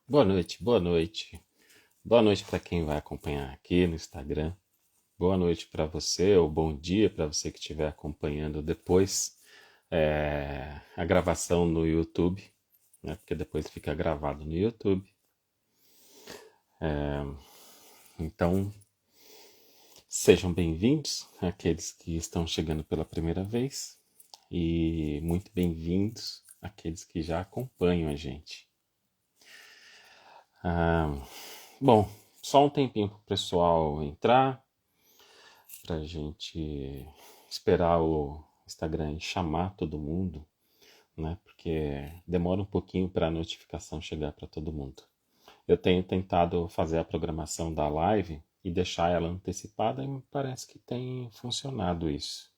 Boa noite, boa noite. Boa noite para quem vai acompanhar aqui no Instagram. Boa noite para você, ou bom dia para você que estiver acompanhando depois a gravação no YouTube, né? Porque depois fica gravado no YouTube. Então, sejam bem-vindos aqueles que estão chegando pela primeira vez e muito bem-vindos aqueles que já acompanham a gente. Bom, só um tempinho para o pessoal entrar, para a gente esperar o Instagram chamar todo mundo, né? Porque demora um pouquinho para a notificação chegar para todo mundo. Eu tenho tentado fazer a programação da live e deixar ela antecipada e me parece que tem funcionado isso.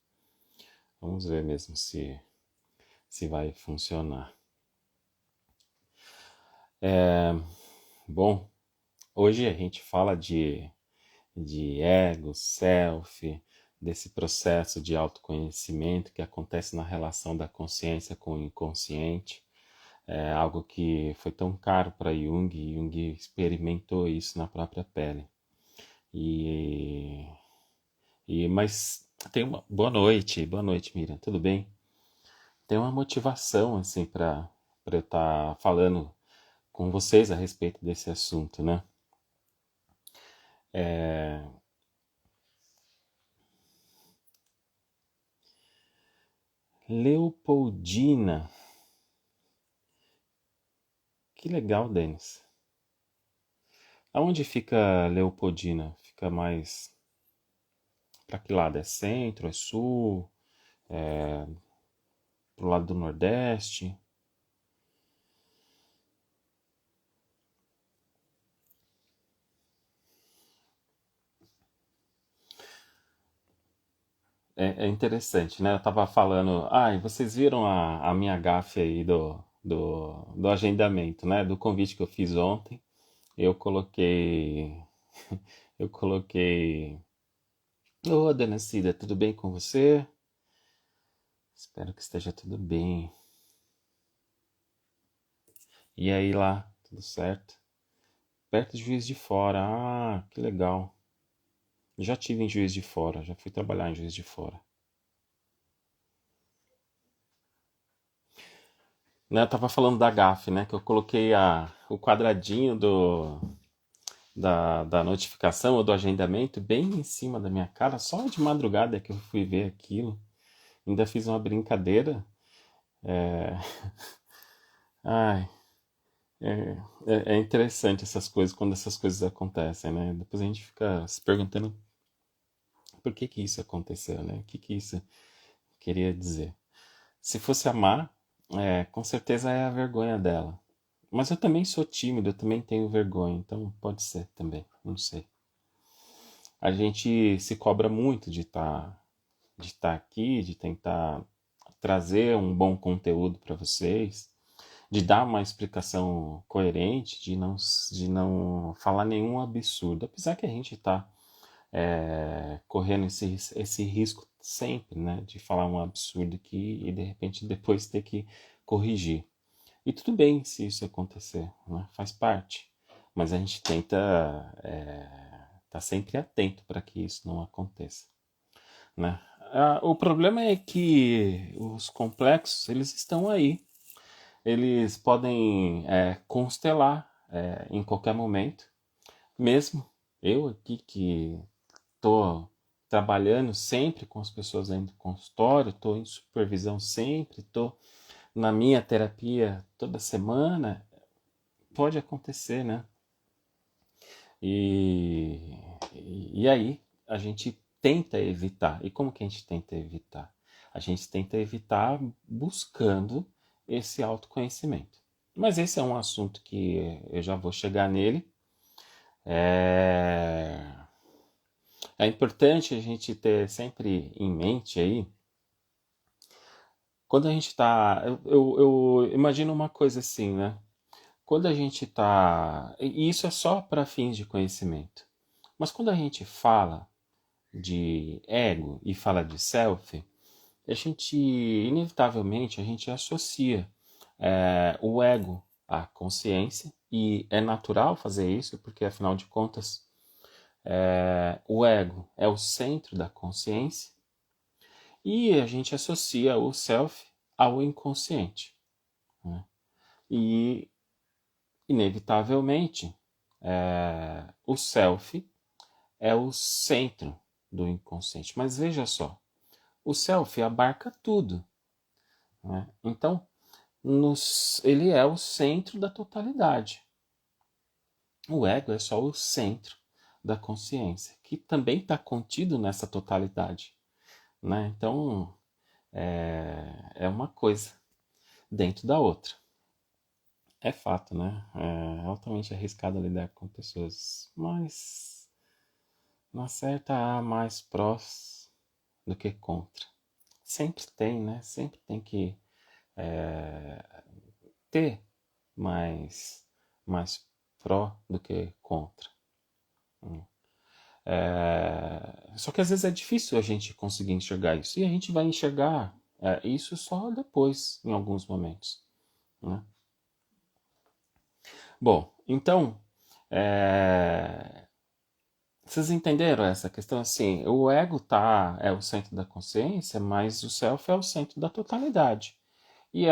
Vamos ver mesmo se vai funcionar. Bom, hoje a gente fala de ego, self, desse processo de autoconhecimento que acontece na relação da consciência com o inconsciente. É algo que foi tão caro para Jung, e Jung experimentou isso na própria pele. E, mas tem uma boa noite, Miriam, tudo bem? Tem uma motivação assim para eu estar falando com vocês a respeito desse assunto, né? Leopoldina, que legal, Denis. Aonde fica Leopoldina? Fica mais para que lado? É centro? É sul? Pro lado do Nordeste? É interessante, né? Eu tava falando, e vocês viram a minha gafe aí do agendamento, né? Do convite que eu fiz ontem. Eu coloquei, eu coloquei, ô, Dona Cida, tudo bem com você? Espero que esteja tudo bem. E aí lá, tudo certo? Perto de Juiz de Fora. Ah, que legal. Já tive em Juiz de Fora, já fui trabalhar em Juiz de Fora. Né, eu tava falando da gafe, né? Que eu coloquei o quadradinho da notificação ou do agendamento bem em cima da minha cara, só de madrugada que eu fui ver aquilo. Ainda fiz uma brincadeira. É, ai, é interessante essas coisas, quando essas coisas acontecem, né? Depois a gente fica se perguntando por que que isso aconteceu, né? O que que isso queria dizer. Se fosse amar, com certeza é a vergonha dela. Mas eu também sou tímido, eu também tenho vergonha, então pode ser também, não sei. A gente se cobra muito de estar aqui, de tentar trazer um bom conteúdo para vocês, de dar uma explicação coerente, de não falar nenhum absurdo. Apesar que a gente está correndo esse risco sempre, né, de falar um absurdo aqui e de repente depois ter que corrigir. E tudo bem se isso acontecer, né? Faz parte. Mas a gente tenta estar sempre atento para que isso não aconteça, né? O problema é que os complexos, eles estão aí. Eles podem constelar em qualquer momento. Mesmo eu aqui que estou trabalhando sempre com as pessoas dentro do consultório, estou em supervisão sempre, estou na minha terapia toda semana, pode acontecer, né? E, e aí a gente tenta evitar. E como que a gente tenta evitar? A gente tenta evitar buscando esse autoconhecimento. Mas esse é um assunto que eu já vou chegar nele. É, é importante a gente ter sempre em mente aí, quando a gente está. Eu imagino uma coisa assim, né? Quando a gente está. E isso é só para fins de conhecimento. Mas quando a gente fala de ego e fala de self, a gente, inevitavelmente, a gente associa o ego à consciência e é natural fazer isso, porque afinal de contas, o ego é o centro da consciência e a gente associa o self ao inconsciente, né? E, inevitavelmente, o self é o centro do inconsciente. Mas veja só, o self abarca tudo, né? Então, ele é o centro da totalidade. O ego é só o centro da consciência, que também está contido nessa totalidade, né? Então, é uma coisa dentro da outra. É fato, né? É altamente arriscado lidar com pessoas, mas na certa há mais prós do que contra. Sempre tem, né? Sempre tem que ter mais pró do que contra. Só que às vezes é difícil a gente conseguir enxergar isso. E a gente vai enxergar isso só depois, em alguns momentos, né? Bom, então, vocês entenderam essa questão? Assim, o ego é o centro da consciência, mas o self é o centro da totalidade. E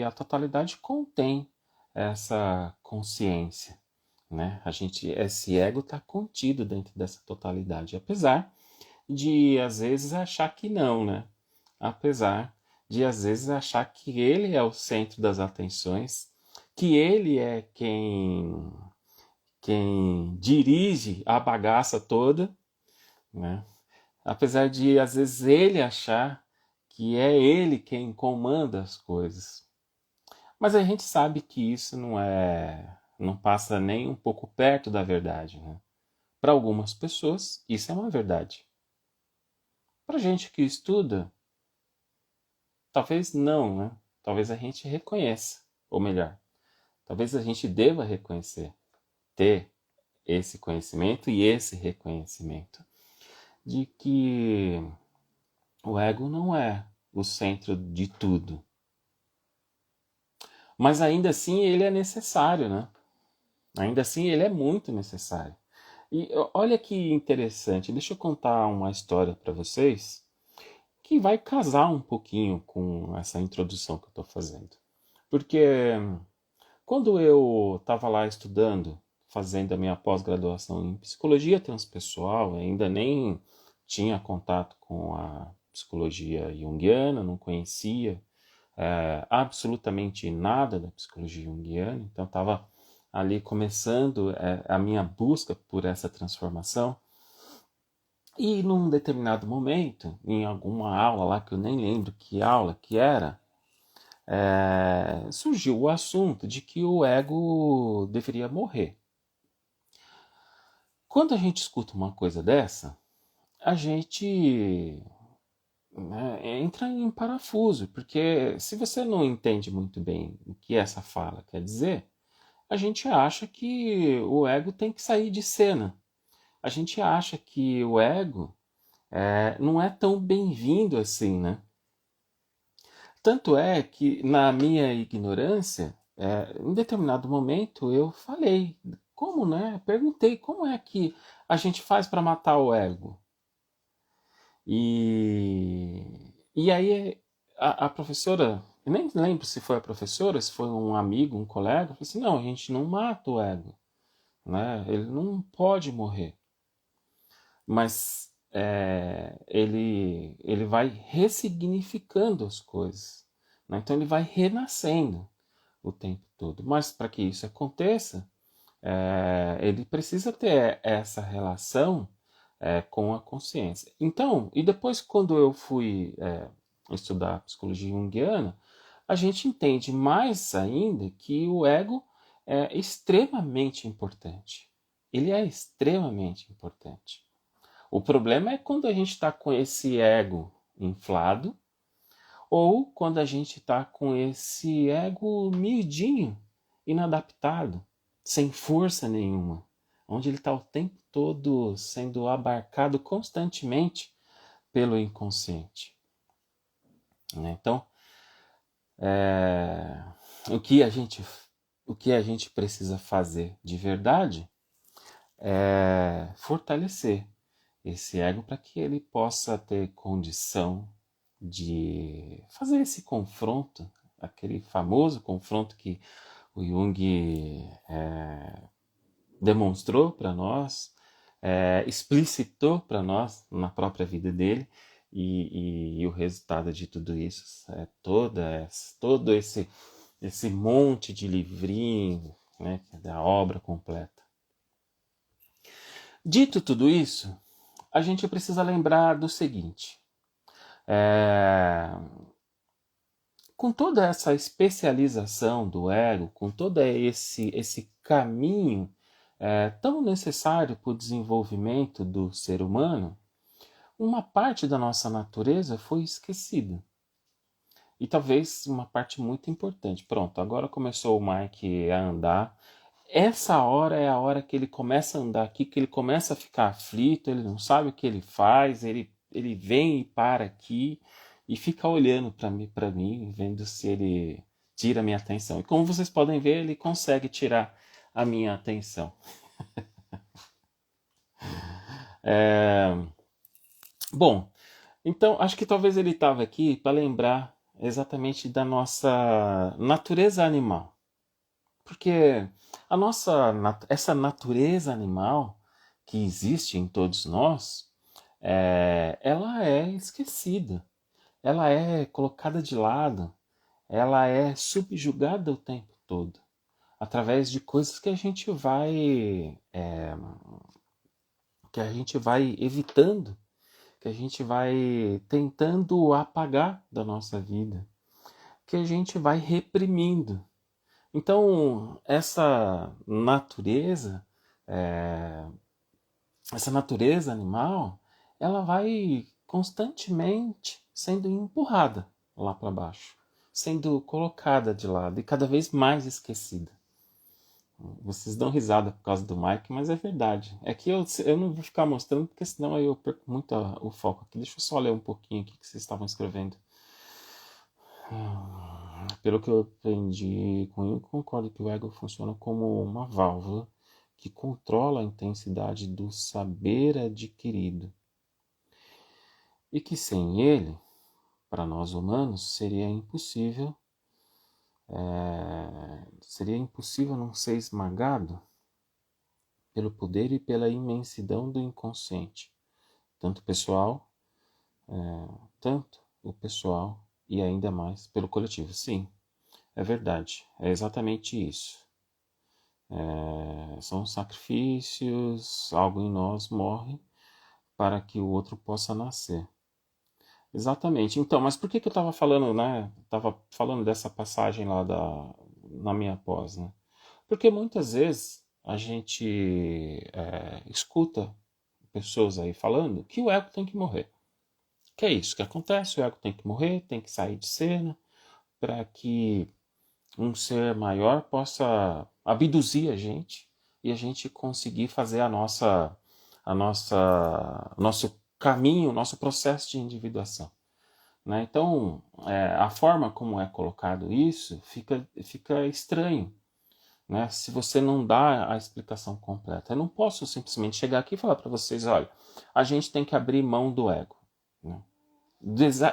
a totalidade contém essa consciência, né? Esse ego está contido dentro dessa totalidade, apesar de às vezes achar que não, né? Apesar de às vezes achar que ele é o centro das atenções, que ele é quem dirige a bagaça toda, né? Apesar de às vezes ele achar que é ele quem comanda as coisas. Mas a gente sabe que isso não passa nem um pouco perto da verdade, né? Para algumas pessoas, isso é uma verdade. Para gente que estuda, talvez não, né? Talvez a gente reconheça, ou melhor, talvez a gente deva reconhecer, ter esse conhecimento e esse reconhecimento de que o ego não é o centro de tudo. Mas ainda assim ele é necessário, né? Ainda assim ele é muito necessário. E olha que interessante, deixa eu contar uma história para vocês que vai casar um pouquinho com essa introdução que eu estou fazendo. Porque quando eu estava lá estudando, fazendo a minha pós-graduação em psicologia transpessoal, ainda nem tinha contato com a psicologia junguiana, não conhecia absolutamente nada da psicologia junguiana, então estava ali começando a minha busca por essa transformação. E num determinado momento, em alguma aula lá, que eu nem lembro que aula que era, surgiu o assunto de que o ego deveria morrer. Quando a gente escuta uma coisa dessa, a gente, né, entra em parafuso, porque se você não entende muito bem o que essa fala quer dizer, a gente acha que o ego tem que sair de cena. A gente acha que o ego não é tão bem-vindo assim, né? Tanto é que, na minha ignorância, em determinado momento eu falei, como, né? Perguntei como é que a gente faz para matar o ego. E aí a professora, eu nem lembro se foi a professora, se foi um amigo, um colega, falou assim, não, a gente não mata o ego, né? Ele não pode morrer, mas ele vai ressignificando as coisas, né? Então ele vai renascendo o tempo todo. Mas para que isso aconteça, ele precisa ter essa relação com a consciência. Então, e depois quando eu fui estudar psicologia junguiana, a gente entende mais ainda que o ego é extremamente importante. Ele é extremamente importante. O problema é quando a gente está com esse ego inflado ou quando a gente está com esse ego miudinho, inadaptado, sem força nenhuma, onde ele está o tempo todo sendo abarcado constantemente pelo inconsciente, né? Então, o que a gente o que a gente precisa fazer de verdade é fortalecer esse ego para que ele possa ter condição de fazer esse confronto, aquele famoso confronto que o Jung demonstrou para nós, explicitou para nós na própria vida dele, e o resultado de tudo isso é todo esse monte de livrinho, né, da obra completa. Dito tudo isso, a gente precisa lembrar do seguinte: com toda essa especialização do ego, com todo esse caminho tão necessário para o desenvolvimento do ser humano, uma parte da nossa natureza foi esquecida. E talvez uma parte muito importante. Pronto, agora começou o Mike a andar. Essa hora é a hora que ele começa a andar aqui, que ele começa a ficar aflito, ele não sabe o que ele faz, ele vem e para aqui e fica olhando para mim, vendo se ele tira a minha atenção. E como vocês podem ver, ele consegue tirar a minha atenção. Bom, então acho que talvez ele estava aqui para lembrar exatamente da nossa natureza animal. Porque essa natureza animal que existe em todos nós, ela é esquecida, ela é colocada de lado, ela é subjugada o tempo todo, através de coisas que a gente vai evitando, que a gente vai tentando apagar da nossa vida, que a gente vai reprimindo. Então, essa natureza animal, ela vai constantemente sendo empurrada lá para baixo, sendo colocada de lado e cada vez mais esquecida. Vocês dão risada por causa do Mike, mas é verdade. É que eu não vou ficar mostrando, porque senão eu perco muito o foco aqui. Deixa eu só ler um pouquinho aqui que vocês estavam escrevendo. Pelo que eu aprendi com ele, concordo que o ego funciona como uma válvula que controla a intensidade do saber adquirido e que sem ele, para nós humanos, seria impossível não ser esmagado pelo poder e pela imensidão do inconsciente, tanto tanto o pessoal e ainda mais pelo coletivo. Sim, é verdade, é exatamente isso. São sacrifícios, algo em nós morre para que o outro possa nascer. Exatamente. Então, mas por que eu estava falando, né? Estava falando dessa passagem lá na minha pós, né? Porque muitas vezes a gente escuta pessoas aí falando que o ego tem que morrer. Que é isso que acontece, o ego tem que morrer, tem que sair de cena, para que um ser maior possa abduzir a gente e a gente conseguir fazer o nosso caminho, o nosso processo de individuação. Né? Então, a forma como é colocado isso fica estranho, né? Se você não dá a explicação completa. Eu não posso simplesmente chegar aqui e falar para vocês, olha, a gente tem que abrir mão do ego. Né?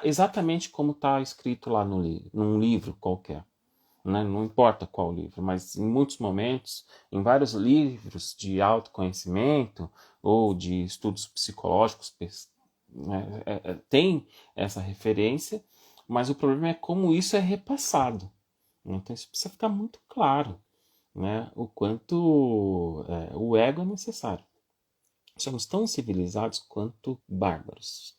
Exatamente como está escrito lá num livro qualquer. Né? Não importa qual livro, mas em muitos momentos, em vários livros de autoconhecimento ou de estudos psicológicos, né, tem essa referência, mas o problema é como isso é repassado. Então isso precisa ficar muito claro, né? O quanto o ego é necessário. Somos tão civilizados quanto bárbaros.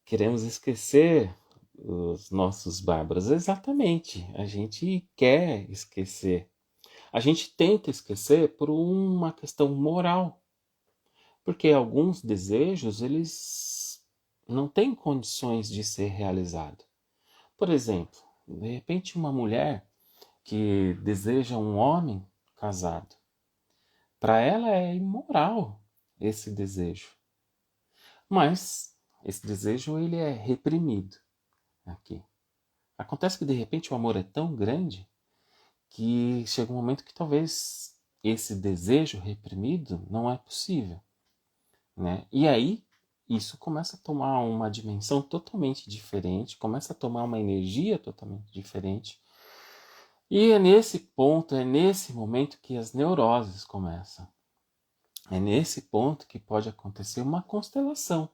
Queremos esquecer os nossos bárbaros. Exatamente, a gente quer esquecer. A gente tenta esquecer por uma questão moral, porque alguns desejos eles não têm condições de ser realizados. Por exemplo, de repente uma mulher que deseja um homem casado, para ela é imoral esse desejo, mas esse desejo ele é reprimido aqui. Acontece que de repente o amor é tão grande que chega um momento que talvez esse desejo reprimido não é possível, né? E aí isso começa a tomar uma dimensão totalmente diferente, começa a tomar uma energia totalmente diferente. E é nesse ponto, é nesse momento que as neuroses começam. É nesse ponto que pode acontecer uma constelação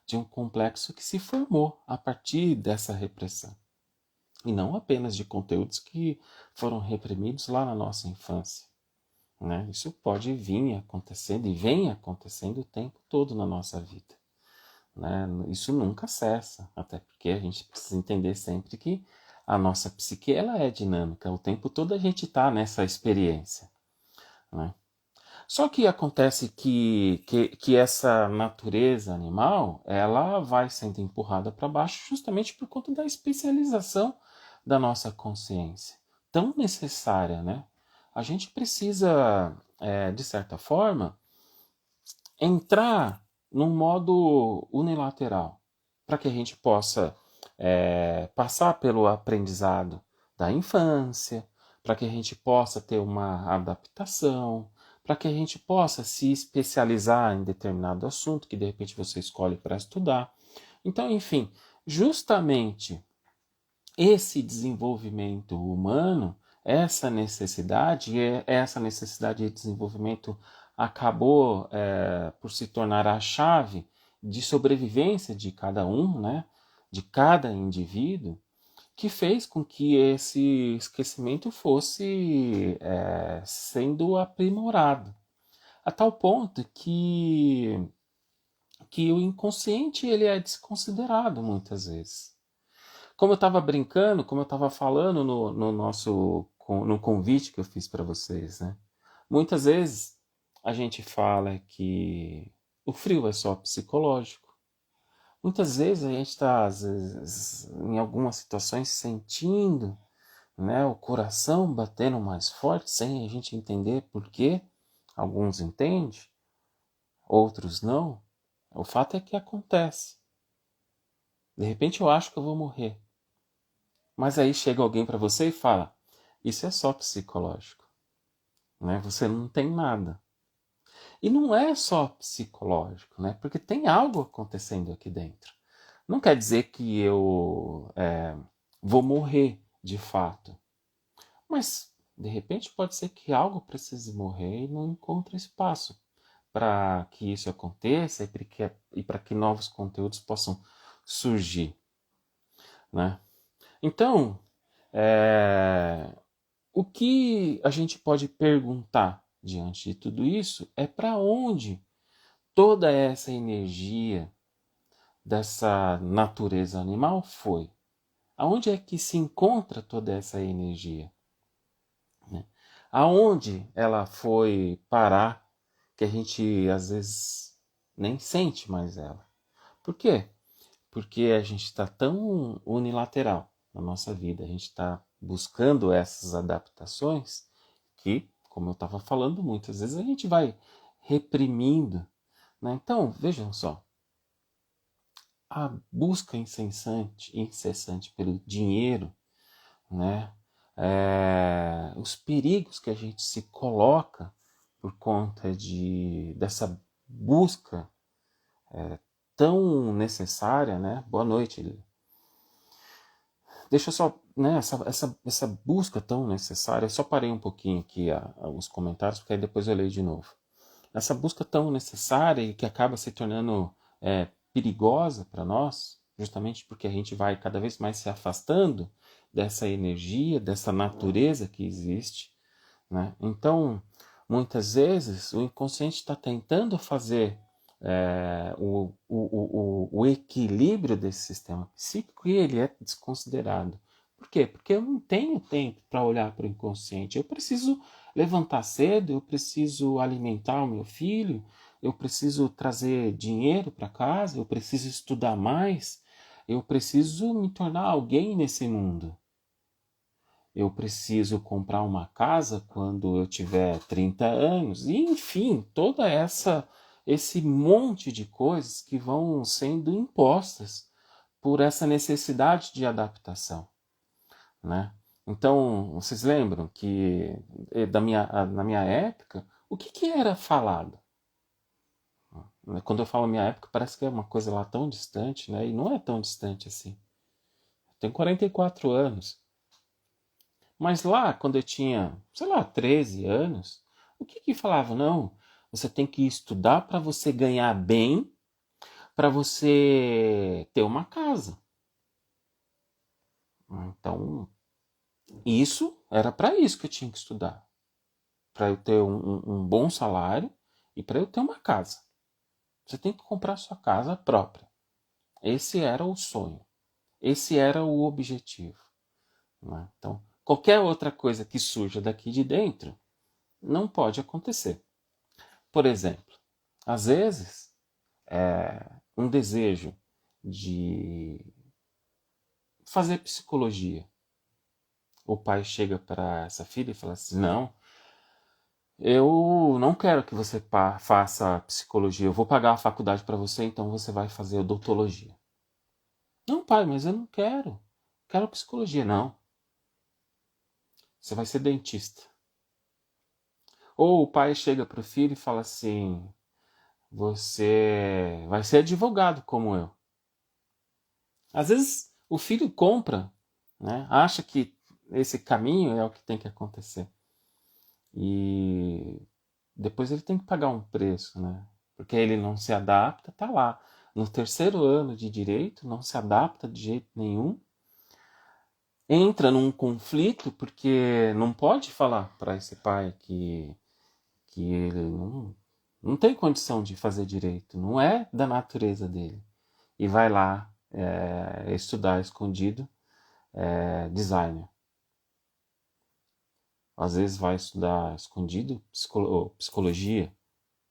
de um complexo que se formou a partir dessa repressão. E não apenas de conteúdos que foram reprimidos lá na nossa infância, né? Isso pode vir acontecendo e vem acontecendo o tempo todo na nossa vida, né? Isso nunca cessa, até porque a gente precisa entender sempre que a nossa psique ela é dinâmica, o tempo todo a gente está nessa experiência, né? Só que acontece que essa natureza animal ela vai sendo empurrada para baixo justamente por conta da especialização da nossa consciência, tão necessária, né? A gente precisa, de certa forma, entrar num modo unilateral, para que a gente possa passar pelo aprendizado da infância, para que a gente possa ter uma adaptação, para que a gente possa se especializar em determinado assunto que de repente você escolhe para estudar. Então, enfim, justamente esse desenvolvimento humano, essa necessidade de desenvolvimento acabou por se tornar a chave de sobrevivência de cada um, né, de cada indivíduo, que fez com que esse esquecimento fosse sendo aprimorado, a tal ponto que o inconsciente ele é desconsiderado muitas vezes. Como eu estava brincando, como eu estava falando no convite que eu fiz para vocês, né? Muitas vezes a gente fala que o frio é só psicológico. Muitas vezes a gente está, às vezes, em algumas situações, sentindo, né, o coração batendo mais forte, sem a gente entender por quê. Alguns entendem, outros não. O fato é que acontece. De repente eu acho que eu vou morrer. Mas aí chega alguém para você e fala: isso é só psicológico, né? Você não tem nada. E não é só psicológico, né? Porque tem algo acontecendo aqui dentro. Não quer dizer que eu vou morrer de fato, mas de repente pode ser que algo precise morrer e não encontre espaço para que isso aconteça e para que novos conteúdos possam surgir, né? Então, o que a gente pode perguntar diante de tudo isso é para onde toda essa energia dessa natureza animal foi? Aonde é que se encontra toda essa energia? Né? Aonde ela foi parar que a gente às vezes nem sente mais ela? Por quê? Porque a gente está tão unilateral na nossa vida, a gente está buscando essas adaptações que, como eu estava falando, muitas vezes a gente vai reprimindo, né? Então, vejam só, a busca incessante pelo dinheiro, né? Os perigos que a gente se coloca por conta dessa busca tão necessária, né? Boa noite, Lili. Deixa eu só, né, essa busca tão necessária, eu só parei um pouquinho aqui os comentários, porque aí depois eu leio de novo. Essa busca tão necessária e que acaba se tornando perigosa para nós, justamente porque a gente vai cada vez mais se afastando dessa energia, dessa natureza que existe, né? Então, muitas vezes, o inconsciente está tentando fazer o equilíbrio desse sistema psíquico e ele é desconsiderado. Por quê? Porque eu não tenho tempo para olhar para o inconsciente. Eu preciso levantar cedo, eu preciso alimentar o meu filho, eu preciso trazer dinheiro para casa, eu preciso estudar mais, eu preciso me tornar alguém nesse mundo. Eu preciso comprar uma casa quando eu tiver 30 anos, e enfim, toda esse monte de coisas que vão sendo impostas por essa necessidade de adaptação, né? Então, vocês lembram que na minha época, o que era falado? Quando eu falo minha época, parece que é uma coisa lá tão distante, né? E não é tão distante assim. Eu tenho 44 anos. Mas lá, quando eu tinha, sei lá, 13 anos, o que falava? Não, você tem que estudar para você ganhar bem, para você ter uma casa. Então, isso era para isso que eu tinha que estudar. Para eu ter um bom salário e para eu ter uma casa. Você tem que comprar sua casa própria. Esse era o sonho. Esse era o objetivo. Né? Então, qualquer outra coisa que surja daqui de dentro não pode acontecer. Por exemplo, às vezes, um desejo de fazer psicologia. O pai chega para essa filha e fala assim: Não, eu não quero que você faça psicologia. Eu vou pagar a faculdade para você, então você vai fazer odontologia. Não, pai, mas eu não quero. Quero psicologia. Não. Você vai ser dentista. Ou o pai chega para o filho e fala assim: Você vai ser advogado como eu. Às vezes o filho compra, né? Acha que esse caminho é o que tem que acontecer. E depois ele tem que pagar um preço, né? Porque ele não se adapta, tá lá. No terceiro ano de direito, não se adapta de jeito nenhum. Entra num conflito porque não pode falar para esse pai que ele não tem condição de fazer direito, não é da natureza dele. E vai lá estudar escondido designer. Às vezes vai estudar escondido psicologia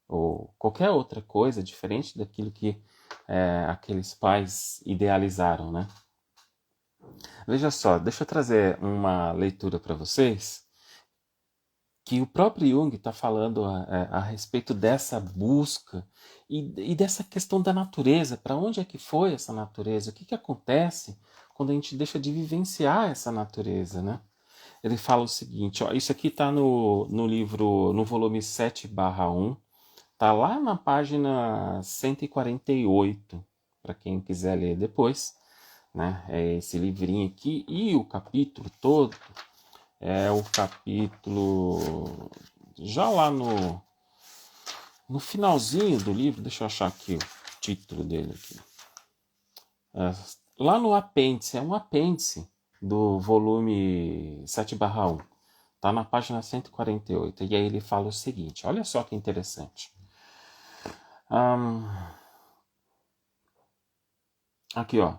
ou qualquer outra coisa diferente daquilo que aqueles pais idealizaram, né? Veja só, deixa eu trazer uma leitura para vocês que o próprio Jung está falando a respeito dessa busca e dessa questão da natureza. Para onde é que foi essa natureza? O que acontece quando a gente deixa de vivenciar essa natureza, né? Ele fala o seguinte, ó, isso aqui está no livro, no volume 7/1, está lá na página 148, para quem quiser ler depois, né? É esse livrinho aqui, e o capítulo todo é o capítulo já lá no finalzinho do livro, deixa eu achar aqui o título dele aqui. Lá no apêndice, é um apêndice do volume 7/1. Está na página 148. E aí ele fala o seguinte, olha só que interessante. Aqui, ó.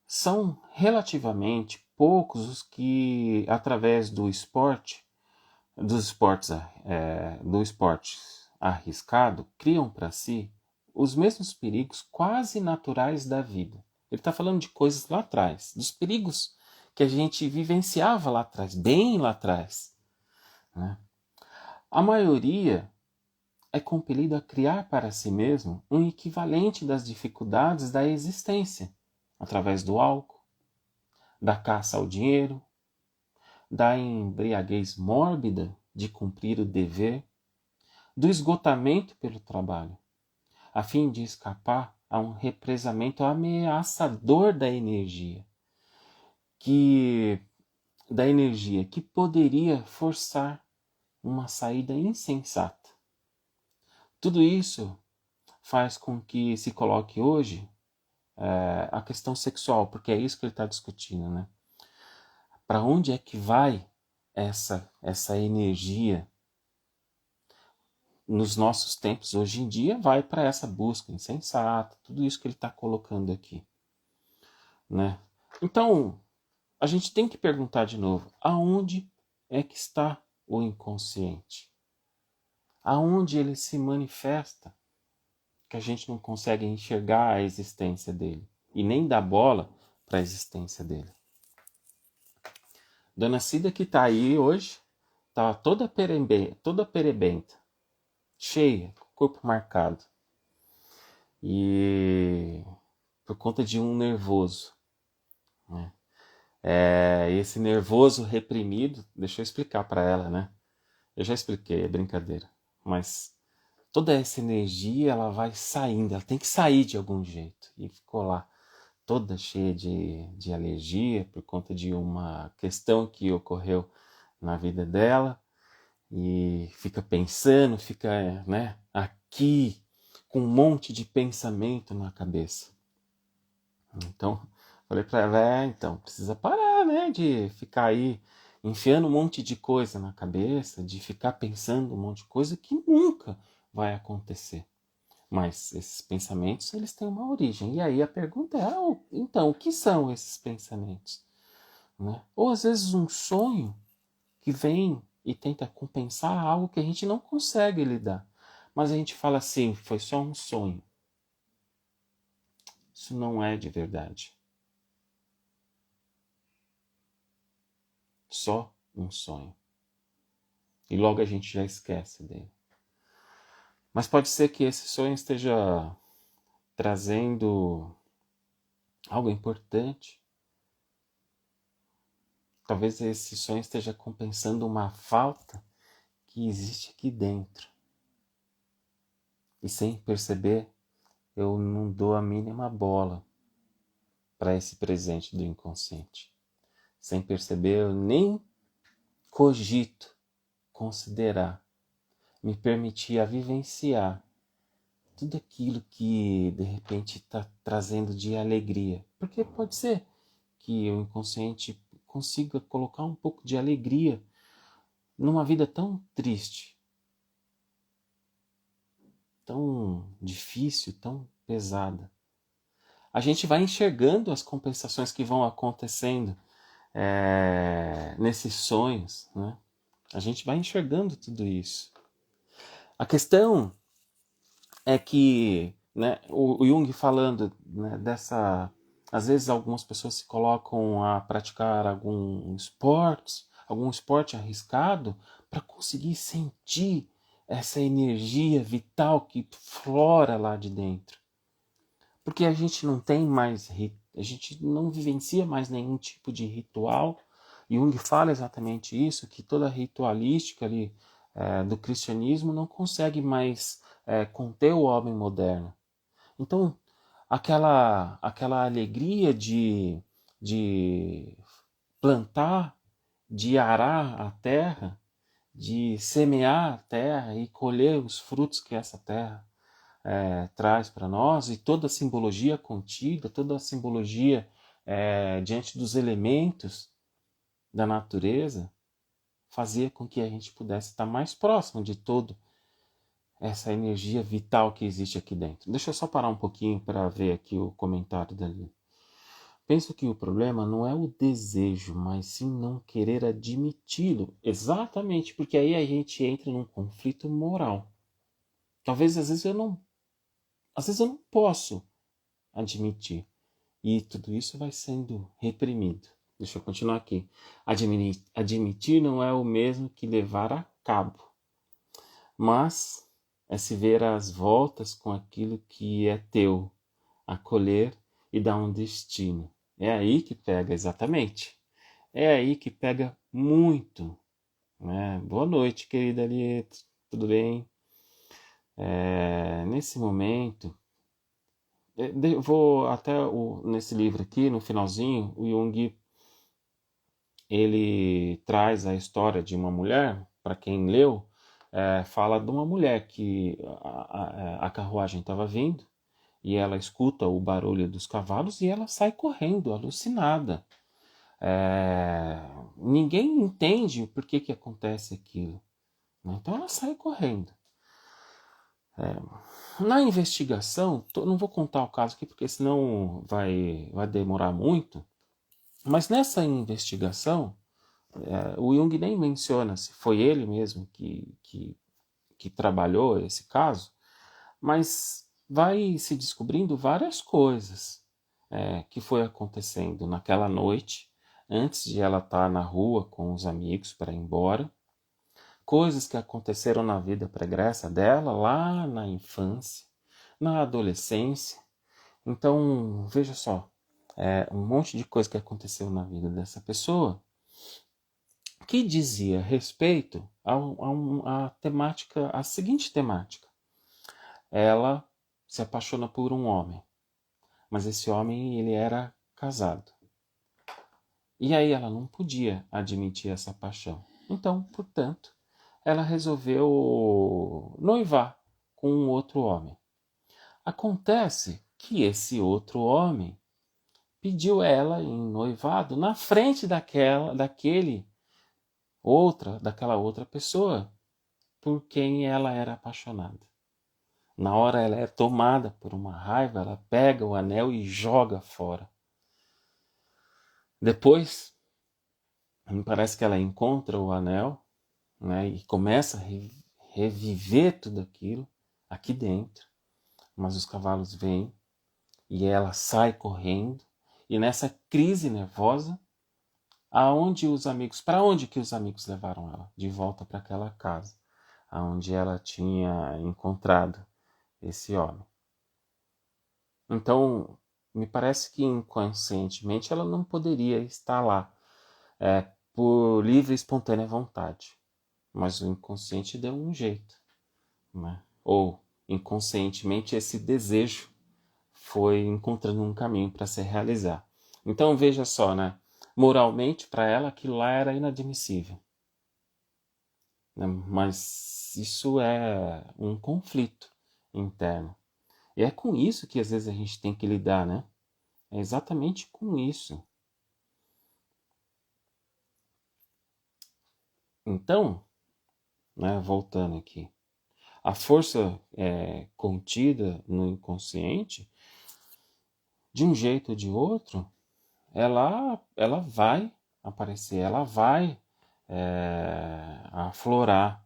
São relativamente poucos os que, através do esporte, do esporte arriscado, criam para si os mesmos perigos quase naturais da vida. Ele está falando de coisas lá atrás, dos perigos que a gente vivenciava lá atrás, bem lá atrás. Né? A maioria é compelido a criar para si mesmo um equivalente das dificuldades da existência, através do álcool, da caça ao dinheiro, da embriaguez mórbida de cumprir o dever, do esgotamento pelo trabalho, a fim de escapar a um represamento ameaçador que da energia que poderia forçar uma saída insensata. Tudo isso faz com que se coloque hoje a questão sexual, porque é isso que ele está discutindo, né? Para onde é que vai essa energia nos nossos tempos hoje em dia? Vai para essa busca insensata, tudo isso que ele está colocando aqui, né? Então, a gente tem que perguntar de novo, aonde é que está o inconsciente? Aonde ele se manifesta que a gente não consegue enxergar a existência dele e nem dar bola para a existência dele? Dona Cida, que está aí hoje, estava toda perebenta, cheia, corpo marcado. E por conta de um nervoso. Né? Esse nervoso reprimido, deixa eu explicar para ela, né? Eu já expliquei, é brincadeira. Mas toda essa energia, ela vai saindo, ela tem que sair de algum jeito. E ficou lá toda cheia de alergia por conta de uma questão que ocorreu na vida dela. E fica pensando, fica, né, aqui com um monte de pensamento na cabeça. Então, falei para ela, então, precisa parar, né, de ficar aí enfiando um monte de coisa na cabeça, de ficar pensando um monte de coisa que nunca vai acontecer. Mas esses pensamentos, eles têm uma origem. E aí a pergunta é, então, o que são esses pensamentos? Né? Ou às vezes um sonho que vem e tenta compensar algo que a gente não consegue lidar. Mas a gente fala assim, foi só um sonho. Isso não é de verdade. Só um sonho. E logo a gente já esquece dele. Mas pode ser que esse sonho esteja trazendo algo importante. Talvez esse sonho esteja compensando uma falta que existe aqui dentro. E sem perceber, eu não dou a mínima bola para esse presente do inconsciente. Sem perceber, eu nem cogito considerar, me permitir a vivenciar tudo aquilo que de repente está trazendo de alegria. Porque pode ser que o inconsciente consiga colocar um pouco de alegria numa vida tão triste, tão difícil, tão pesada. A gente vai enxergando as compensações que vão acontecendo nesses sonhos, né? A gente vai enxergando tudo isso. A questão é que, né, o Jung falando, né, dessa... Às vezes algumas pessoas se colocam a praticar algum esporte arriscado para conseguir sentir essa energia vital que flora lá de dentro. Porque a gente não tem mais, a gente não vivencia mais nenhum tipo de ritual. Jung fala exatamente isso, que toda a ritualística ali do cristianismo não consegue mais conter o homem moderno. Então, aquela alegria de plantar, de arar a terra, de semear a terra e colher os frutos que essa terra traz para nós, e toda a simbologia contida, toda a simbologia diante dos elementos da natureza, fazia com que a gente pudesse estar mais próximo de todo essa energia vital que existe aqui dentro. Deixa eu só parar um pouquinho para ver aqui o comentário dali. Penso que o problema não é o desejo, mas sim não querer admiti-lo. Exatamente, porque aí a gente entra num conflito moral. Talvez às vezes eu não posso admitir. E tudo isso vai sendo reprimido. Deixa eu continuar aqui. Admitir não é o mesmo que levar a cabo, mas é se ver às voltas com aquilo que é teu, acolher e dar um destino. É aí que pega exatamente. É aí que pega muito. Né? Boa noite, querida Aliette. Tudo bem? Nesse momento, vou até nesse livro aqui, no finalzinho, o Jung ele traz a história de uma mulher, para quem leu, fala de uma mulher que a carruagem estava vindo e ela escuta o barulho dos cavalos e ela sai correndo, alucinada. Ninguém entende o porquê que acontece aquilo. Né? Então ela sai correndo. Na investigação, não vou contar o caso aqui porque senão vai demorar muito, mas nessa investigação, o Jung nem menciona se foi ele mesmo que trabalhou esse caso, mas vai se descobrindo várias coisas que foi acontecendo naquela noite, antes de ela estar na rua com os amigos para ir embora, coisas que aconteceram na vida pregressa dela, lá na infância, na adolescência. Então, veja só, um monte de coisa que aconteceu na vida dessa pessoa, que dizia respeito a temática, a seguinte temática. Ela se apaixona por um homem, mas esse homem ele era casado. E aí ela não podia admitir essa paixão. Então, portanto, ela resolveu noivar com um outro homem. Acontece que esse outro homem pediu ela em noivado na frente daquela outra pessoa por quem ela era apaixonada. Na hora ela é tomada por uma raiva, ela pega o anel e joga fora. Depois, me parece que ela encontra o anel, né, e começa a reviver tudo aquilo aqui dentro. Mas os cavalos vêm e ela sai correndo. E nessa crise nervosa, para onde que os amigos levaram ela? De volta para aquela casa, aonde ela tinha encontrado esse homem. Então, me parece que inconscientemente ela não poderia estar lá por livre e espontânea vontade. Mas o inconsciente deu um jeito, né? Ou inconscientemente esse desejo foi encontrando um caminho para se realizar. Então veja só, né? Moralmente para ela aquilo lá era inadmissível, né? Mas isso é um conflito interno. E é com isso que às vezes a gente tem que lidar, né? É exatamente com isso. Então, né, voltando aqui, a força contida no inconsciente, de um jeito ou de outro, ela vai aparecer, ela vai aflorar.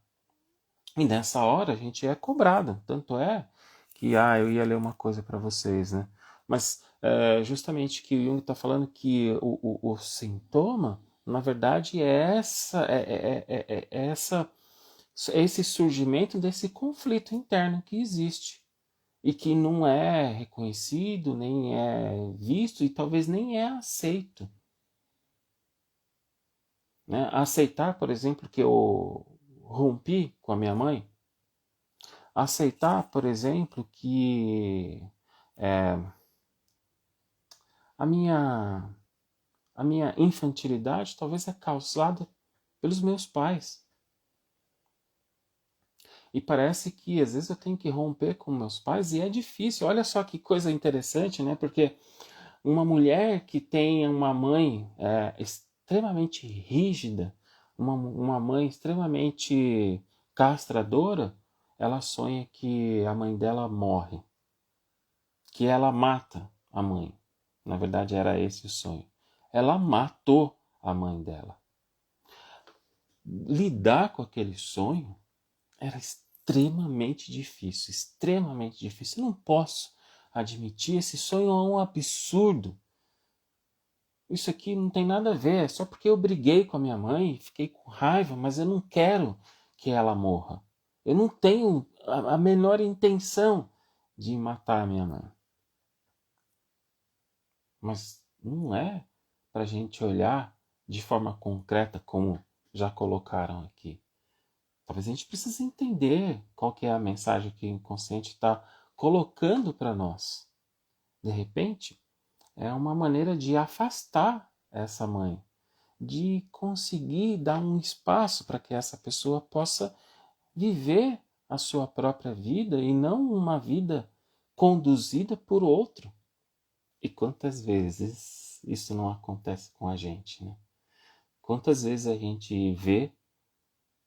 E nessa hora a gente é cobrado. Tanto é que eu ia ler uma coisa para vocês, né? Mas justamente que o Jung está falando que o sintoma, na verdade, é esse surgimento desse conflito interno que existe e que não é reconhecido, nem é visto e talvez nem é aceito. Né? Aceitar, por exemplo, que eu rompi com a minha mãe, aceitar, por exemplo, que a minha, a minha infantilidade talvez é causada pelos meus pais. E parece que às vezes eu tenho que romper com meus pais e é difícil. Olha só que coisa interessante, né? Porque uma mulher que tem uma mãe extremamente rígida, uma mãe extremamente castradora, ela sonha que a mãe dela morre, que ela mata a mãe. Na verdade, era esse o sonho. Ela matou a mãe dela. Lidar com aquele sonho era extremamente difícil, extremamente difícil. Eu não posso admitir, esse sonho é um absurdo. Isso aqui não tem nada a ver, é só porque eu briguei com a minha mãe, fiquei com raiva, mas eu não quero que ela morra. Eu não tenho a menor intenção de matar a minha mãe. Mas não é para a gente olhar de forma concreta como já colocaram aqui. Talvez a gente precise entender qual que é a mensagem que o inconsciente está colocando para nós. De repente, é uma maneira de afastar essa mãe, de conseguir dar um espaço para que essa pessoa possa viver a sua própria vida e não uma vida conduzida por outro. E quantas vezes isso não acontece com a gente, né? Quantas vezes a gente vê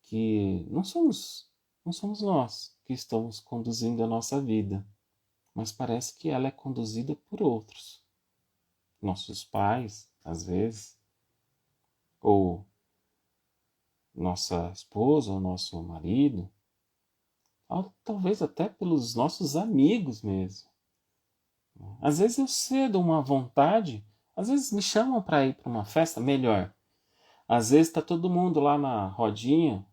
que não somos nós que estamos conduzindo a nossa vida, mas parece que ela é conduzida por outros. Nossos pais, às vezes, ou nossa esposa, ou nosso marido, ou talvez até pelos nossos amigos mesmo. Às vezes eu cedo uma vontade, às vezes me chamam para ir para uma festa, melhor. Às vezes está todo mundo lá na rodinha,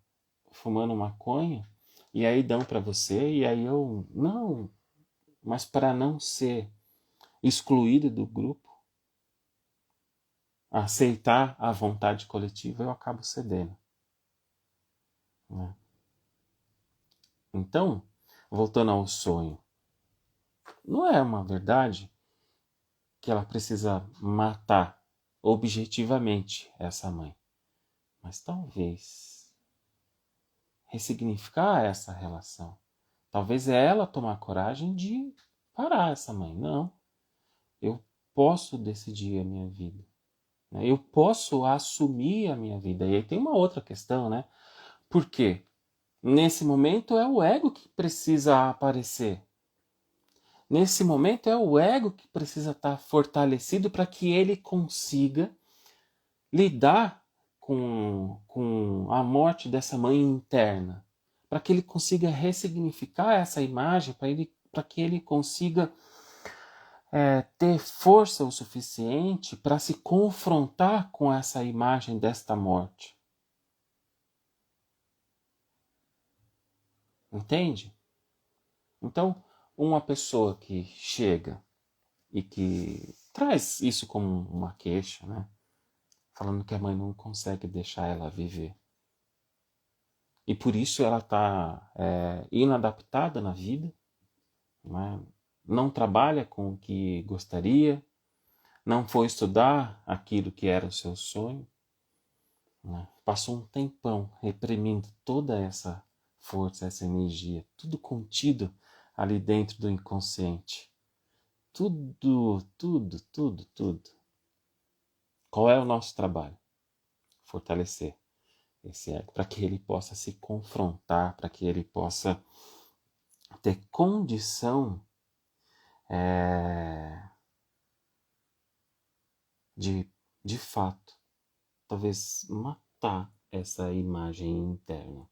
fumando maconha, e aí dão para você, e aí não, mas para não ser excluído do grupo, aceitar a vontade coletiva, eu acabo cedendo, né? Então, voltando ao sonho, não é uma verdade que ela precisa matar objetivamente essa mãe, mas talvez ressignificar essa relação. Talvez é ela tomar coragem de parar essa mãe. Não, eu posso decidir a minha vida, né? Eu posso assumir a minha vida. E aí tem uma outra questão, né? Por quê? Nesse momento é o ego que precisa aparecer. Nesse momento é o ego que precisa estar fortalecido para que ele consiga lidar com a morte dessa mãe interna. Para que ele consiga ressignificar essa imagem, para que ele consiga ter força o suficiente para se confrontar com essa imagem desta morte. Entende? Então, uma pessoa que chega e que traz isso como uma queixa, né? Falando que a mãe não consegue deixar ela viver. E por isso ela está inadaptada na vida, né? Não trabalha com o que gostaria, não foi estudar aquilo que era o seu sonho, né? Passou um tempão reprimindo toda essa força, essa energia, tudo contido ali dentro do inconsciente. Tudo, tudo, tudo, tudo. Qual é o nosso trabalho? Fortalecer esse ego, para que ele possa se confrontar, para que ele possa ter condição de fato, talvez matar essa imagem interna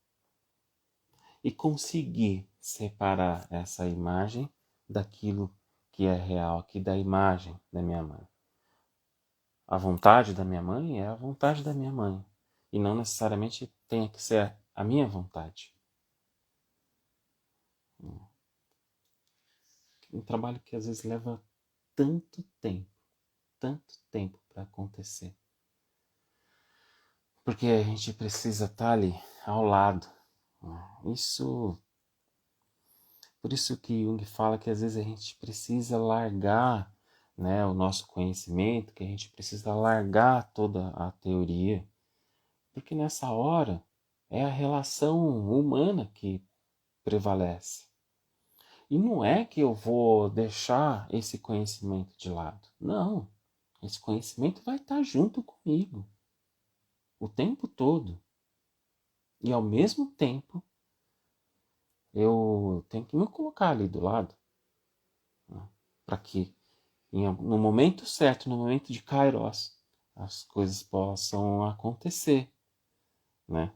e conseguir separar essa imagem daquilo que é real, aqui da imagem da minha mãe. A vontade da minha mãe é a vontade da minha mãe e não necessariamente tenha que ser a minha vontade. Um trabalho que às vezes leva tanto tempo para acontecer. Porque a gente precisa estar ali ao lado. Por isso que Jung fala que às vezes a gente precisa largar, né, o nosso conhecimento, que a gente precisa largar toda a teoria, porque nessa hora é a relação humana que prevalece. E não é que eu vou deixar esse conhecimento de lado. Não, esse conhecimento vai estar junto comigo o tempo todo. E ao mesmo tempo, eu tenho que me colocar ali do lado, né, para que no momento certo, no momento de Kairos, as coisas possam acontecer, né?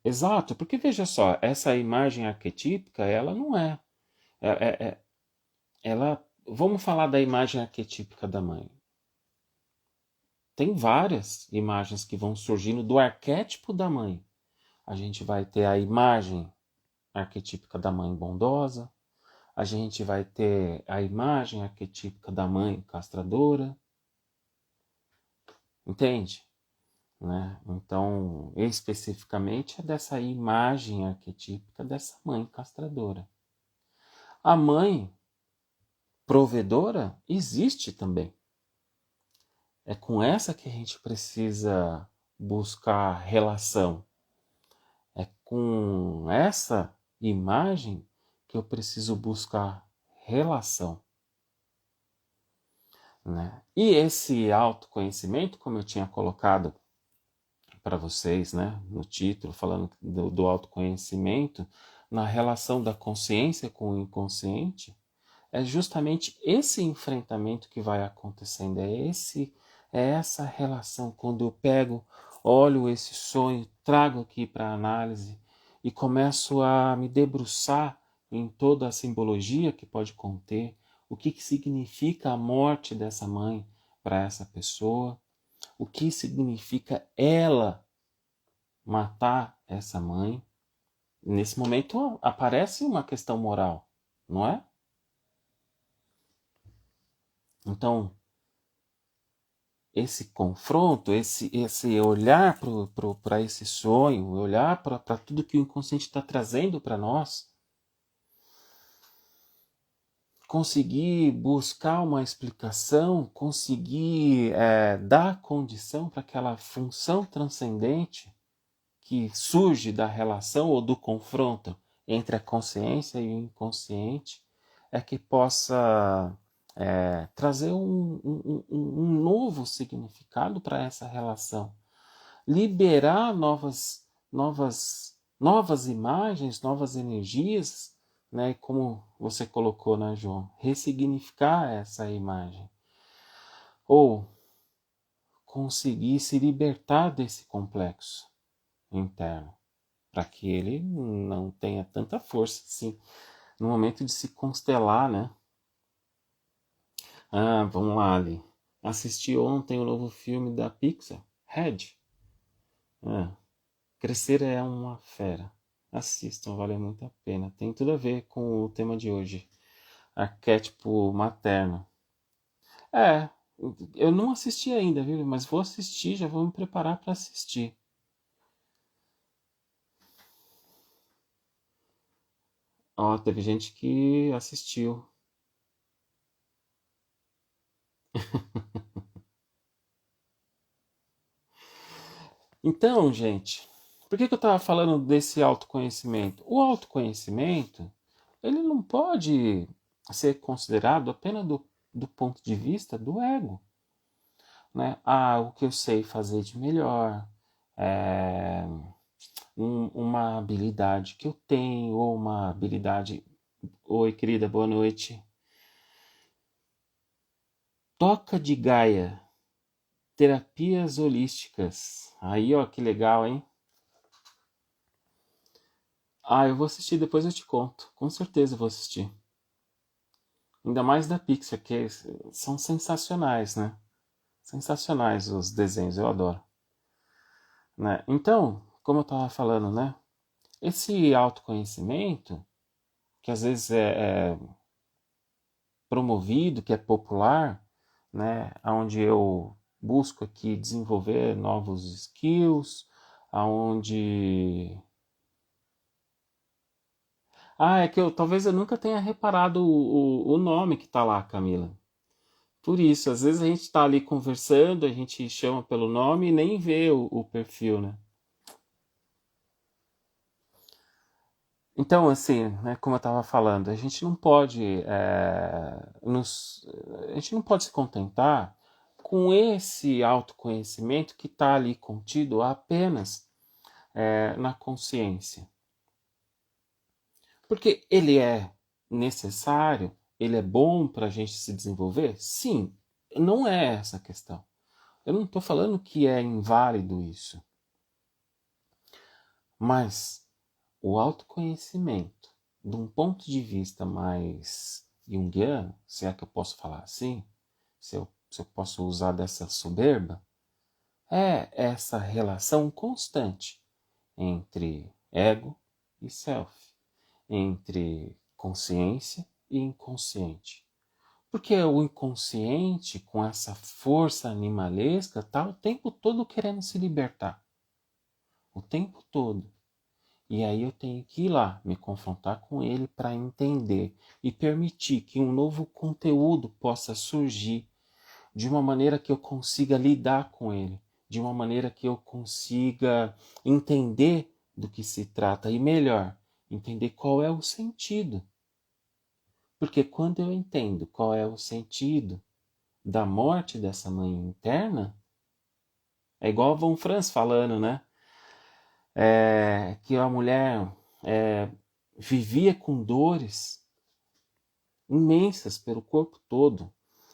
Exato, porque veja só, essa imagem arquetípica, ela não ela, vamos falar da imagem arquetípica da mãe. Tem várias imagens que vão surgindo do arquétipo da mãe. A gente vai ter a imagem arquetípica da mãe bondosa, a gente vai ter a imagem arquetípica da mãe castradora, entende? Né? Então, especificamente é dessa imagem arquetípica dessa mãe castradora. A mãe provedora existe também. É com essa que a gente precisa buscar relação. É com essa imagem que eu preciso buscar relação. Né? E esse autoconhecimento, como eu tinha colocado para vocês, né, no título, falando do autoconhecimento, na relação da consciência com o inconsciente, é justamente esse enfrentamento que vai acontecendo, é essa relação, quando eu pego, olho esse sonho, trago aqui para análise e começo a me debruçar em toda a simbologia que pode conter, o que significa a morte dessa mãe para essa pessoa, o que significa ela matar essa mãe. Nesse momento aparece uma questão moral, não é? Então, esse confronto, esse olhar para esse sonho, olhar para tudo que o inconsciente está trazendo para nós, conseguir buscar uma explicação, conseguir dar condição para aquela função transcendente que surge da relação ou do confronto entre a consciência e o inconsciente, é que possa trazer um novo significado para essa relação, liberar novas imagens, novas energias, né? Como você colocou, né, João? Ressignificar essa imagem. Ou conseguir se libertar desse complexo interno, para que ele não tenha tanta força assim no momento de se constelar, né? Ah, vamos lá, Ali. Assisti ontem o novo filme da Pixar, Red. Ah, Crescer é uma fera. Assistam, vale muito a pena. Tem tudo a ver com o tema de hoje. Arquétipo materno. É, eu não assisti ainda, viu? Mas vou assistir, já vou me preparar para assistir. Ó, teve gente que assistiu. Então, gente, por que eu estava falando desse autoconhecimento? O autoconhecimento, ele não pode ser considerado apenas do ponto de vista do ego, né? Ah, o que eu sei fazer de melhor, é, uma habilidade que eu tenho, ou uma habilidade... Oi, querida, boa noite. Toca de Gaia, terapias holísticas. Aí, ó, que legal, hein? Ah, eu vou assistir, depois eu te conto. Com certeza eu vou assistir. Ainda mais da Pixar, que são sensacionais, né? Sensacionais os desenhos, eu adoro. Né? Então, como eu estava falando, né? Esse autoconhecimento, que às vezes é promovido, que é popular, né? Onde eu busco aqui desenvolver novos skills, aonde... Ah, é que talvez eu nunca tenha reparado o nome que está lá, Camila. Por isso, às vezes a gente está ali conversando, a gente chama pelo nome e nem vê o perfil, né? Então, assim, né, como eu estava falando, a gente não pode a gente não pode se contentar com esse autoconhecimento que está ali contido apenas na consciência, porque ele é necessário, ele é bom para a gente se desenvolver. Sim, não é essa a questão. Eu não estou falando que é inválido isso, mas o autoconhecimento, de um ponto de vista mais junguiano, se é que eu posso falar assim, se eu posso usar dessa soberba, é essa relação constante entre ego e self, entre consciência e inconsciente. Porque o inconsciente, com essa força animalesca, está o tempo todo querendo se libertar. O tempo todo. E aí eu tenho que ir lá, me confrontar com ele para entender e permitir que um novo conteúdo possa surgir de uma maneira que eu consiga lidar com ele, de uma maneira que eu consiga entender do que se trata e melhor, entender qual é o sentido. Porque quando eu entendo qual é o sentido da morte dessa mãe interna, é igual a Von Franz falando, né? Que a mulher é, vivia com dores imensas pelo corpo todo.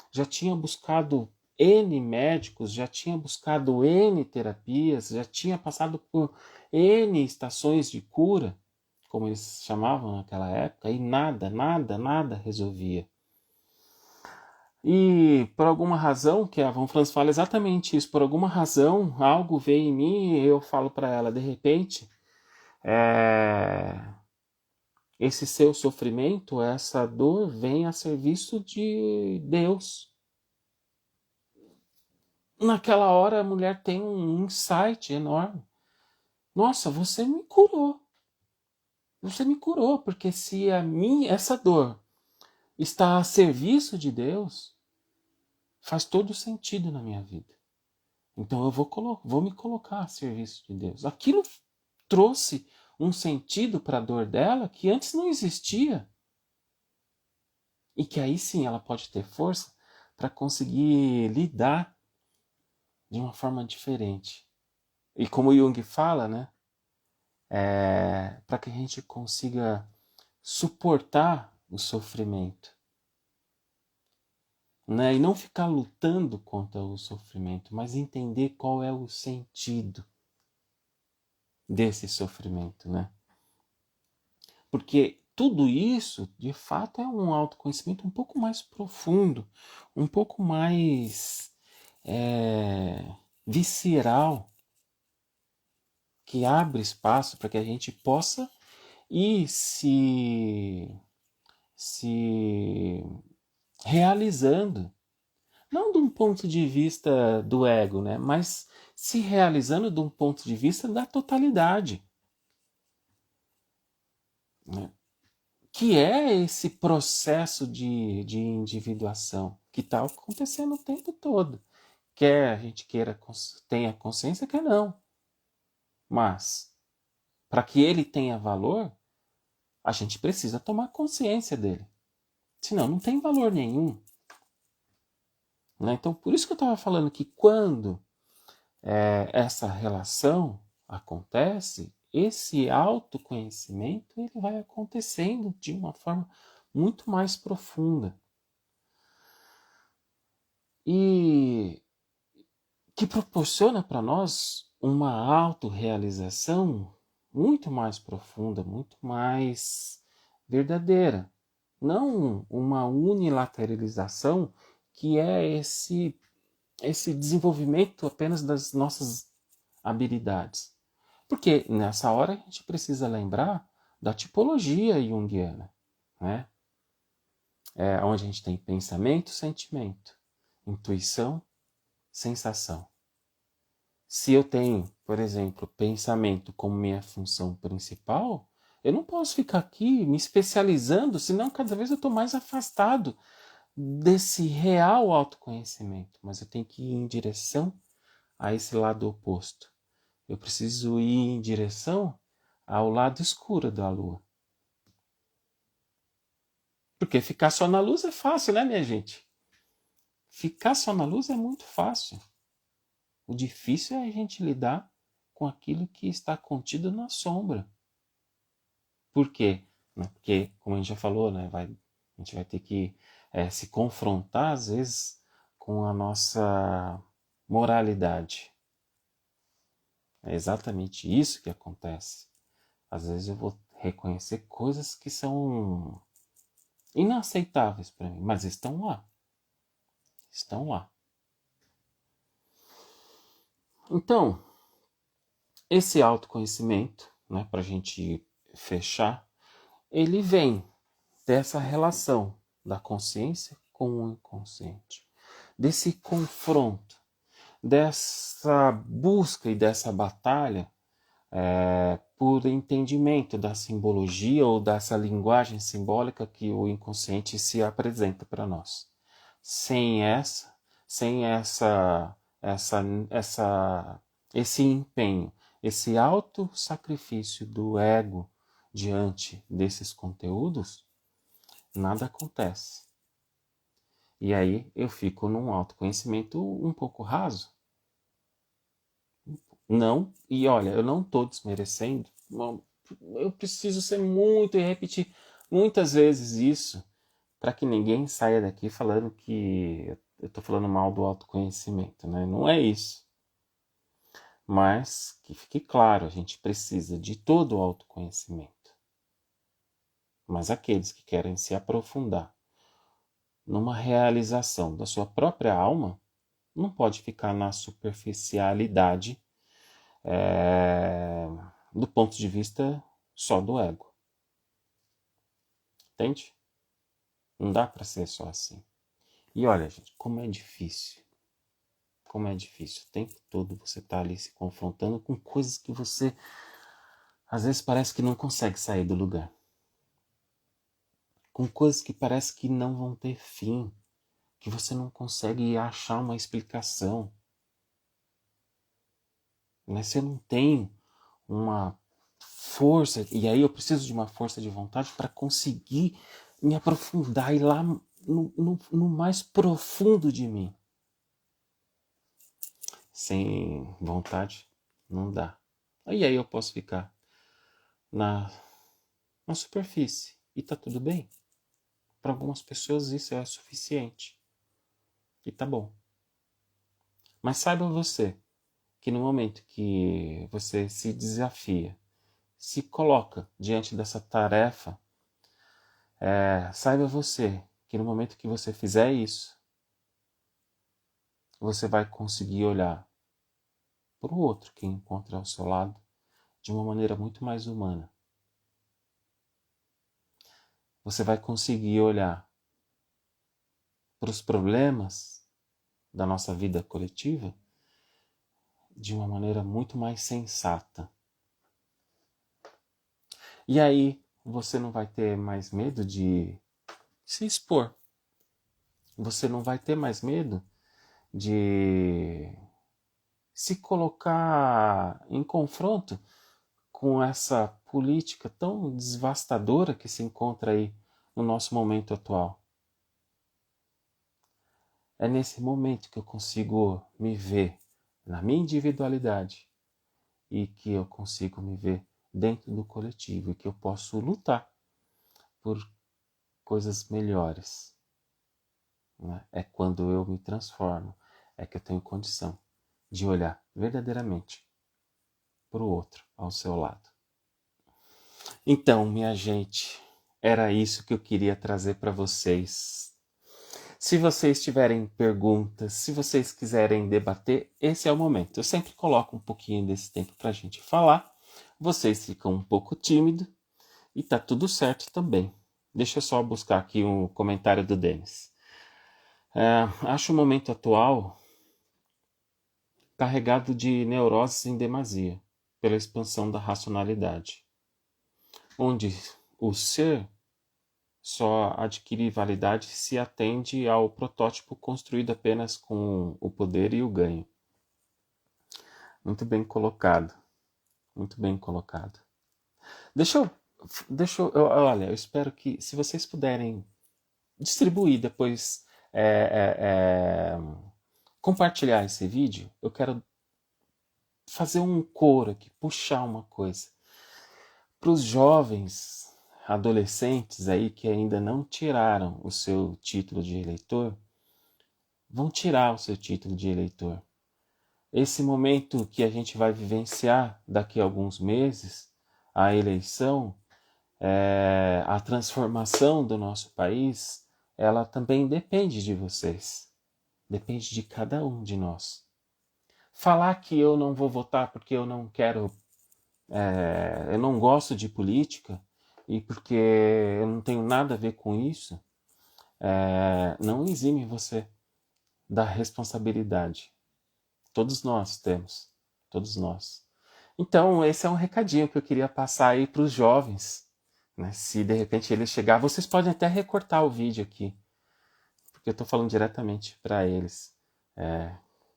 Já tinha buscado N médicos, já tinha buscado N terapias, já tinha passado por N estações de cura, como eles chamavam naquela época, e nada resolvia. E por alguma razão, que a Von Franz fala exatamente isso, por alguma razão, algo veio em mim e eu falo para ela, de repente, esse seu sofrimento, essa dor vem a serviço de Deus. naquela hora a mulher tem um insight enorme. Nossa, você me curou. Você me curou, porque se essa dor está a serviço de Deus, faz todo sentido na minha vida. Então eu vou me colocar a serviço de Deus. Aquilo trouxe um sentido para a dor dela que antes não existia. E que aí sim ela pode ter força para conseguir lidar de uma forma diferente. E como Jung fala, né? Para que a gente consiga suportar o sofrimento, né? E não ficar lutando contra o sofrimento, mas entender qual é o sentido desse sofrimento, né? Porque tudo isso, de fato, é um autoconhecimento um pouco mais profundo, um pouco mais visceral, que abre espaço para que a gente possa ir se realizando, não de um ponto de vista do ego, né? Mas se realizando de um ponto de vista da totalidade, né? Que é esse processo de individuação que está acontecendo o tempo todo. Quer a gente tenha consciência, quer não. Mas, para que ele tenha valor, a gente precisa tomar consciência dele. Senão, não tem valor nenhum. Né? Então, por isso que eu estava falando que quando essa relação acontece, esse autoconhecimento ele vai acontecendo de uma forma muito mais profunda. E que proporciona para nós uma autorrealização muito mais profunda, muito mais verdadeira. Não uma unilateralização que é esse desenvolvimento apenas das nossas habilidades. Porque nessa hora a gente precisa lembrar da tipologia junguiana, né? Onde a gente tem pensamento, sentimento, intuição, sensação. Se eu tenho, por exemplo, pensamento como minha função principal, eu não posso ficar aqui me especializando, senão cada vez eu estou mais afastado desse real autoconhecimento. Mas eu tenho que ir em direção a esse lado oposto. Eu preciso ir em direção ao lado escuro da lua. Porque ficar só na luz é fácil, né, minha gente? Ficar só na luz é muito fácil. O difícil é a gente lidar com aquilo que está contido na sombra. Por quê? Porque, como a gente já falou, né, a gente vai ter que se confrontar, às vezes, com a nossa moralidade. É exatamente isso que acontece. Às vezes eu vou reconhecer coisas que são inaceitáveis para mim, mas estão lá. Estão lá. Então, esse autoconhecimento, né, para a gente fechar, ele vem dessa relação da consciência com o inconsciente, desse confronto, dessa busca e dessa batalha por entendimento da simbologia ou dessa linguagem simbólica que o inconsciente se apresenta para nós. Sem esse empenho, esse auto sacrifício do ego diante desses conteúdos, nada acontece. E aí eu fico num autoconhecimento um pouco raso. Não, e olha, eu não estou desmerecendo, eu preciso ser muito e repetir muitas vezes isso para que ninguém saia daqui falando que eu estou falando mal do autoconhecimento, né? Não é isso. Mas que fique claro, a gente precisa de todo o autoconhecimento. Mas aqueles que querem se aprofundar numa realização da sua própria alma, não pode ficar na superficialidade do ponto de vista só do ego. Entende? Não dá para ser só assim. E olha, gente, como é difícil. como é difícil. O tempo todo você tá ali se confrontando com coisas que você, às vezes, parece que não consegue sair do lugar. Com coisas que parece que não vão ter fim, que você não consegue achar uma explicação. Mas se eu não tenho uma força, e aí eu preciso de uma força de vontade para conseguir me aprofundar e ir lá no mais profundo de mim. Sem vontade, não dá. E aí eu posso ficar na superfície e tá tudo bem. Para algumas pessoas isso é suficiente e tá bom. Mas saiba você que no momento que você se desafia, se coloca diante dessa tarefa, saiba você que no momento que você fizer isso, você vai conseguir olhar para o outro que encontra ao seu lado de uma maneira muito mais humana. Você vai conseguir olhar para os problemas da nossa vida coletiva de uma maneira muito mais sensata. E aí você não vai ter mais medo de se expor. Você não vai ter mais medo de se colocar em confronto com essa política tão devastadora que se encontra aí no nosso momento atual. É nesse momento que eu consigo me ver na minha individualidade e que eu consigo me ver dentro do coletivo e que eu posso lutar por coisas melhores. Né? É quando eu me transformo, é que eu tenho condição de olhar verdadeiramente para o outro ao seu lado. Então, minha gente, era isso que eu queria trazer para vocês. Se vocês tiverem perguntas, se vocês quiserem debater, esse é o momento. Eu sempre coloco um pouquinho desse tempo para a gente falar. Vocês ficam um pouco tímidos e tá tudo certo também. Deixa eu só buscar aqui um comentário do Denis. Acho o momento atual carregado de neuroses em demasia, pela expansão da racionalidade, onde o ser só adquire validade se atende ao protótipo construído apenas com o poder e o ganho. Muito bem colocado, muito bem colocado. Olha, eu espero que, se vocês puderem distribuir depois, compartilhar esse vídeo, eu quero fazer um coro aqui, puxar uma coisa. Para os jovens, adolescentes aí que ainda não tiraram o seu título de eleitor, vão tirar o seu título de eleitor. Esse momento que a gente vai vivenciar daqui a alguns meses, a eleição, a transformação do nosso país, ela também depende de vocês. Depende de cada um de nós. Falar que eu não vou votar porque eu não quero, eu não gosto de política e porque eu não tenho nada a ver com isso, não exime você da responsabilidade. Todos nós temos, todos nós. Então, esse é um recadinho que eu queria passar aí para os jovens. Né? Se de repente eles chegar, vocês podem até recortar o vídeo aqui, porque eu estou falando diretamente para eles.